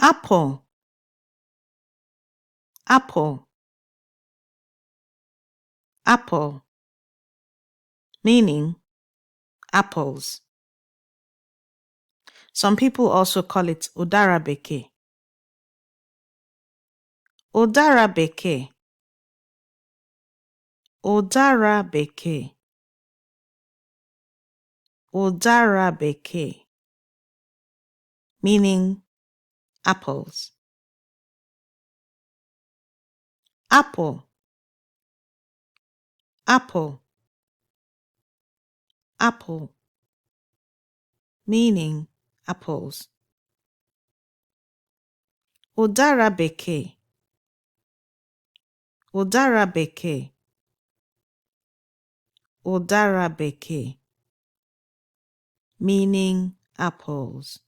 Apple, apple, apple, meaning apples. Some people also call it Ụdara Bekee. Ụdara Bekee, Ụdara Bekee, Ụdara Bekee, meaning apples. Apple, apple, apple, meaning apples. Ụdara Bekee, Ụdara Bekee, Ụdara Bekee, meaning apples.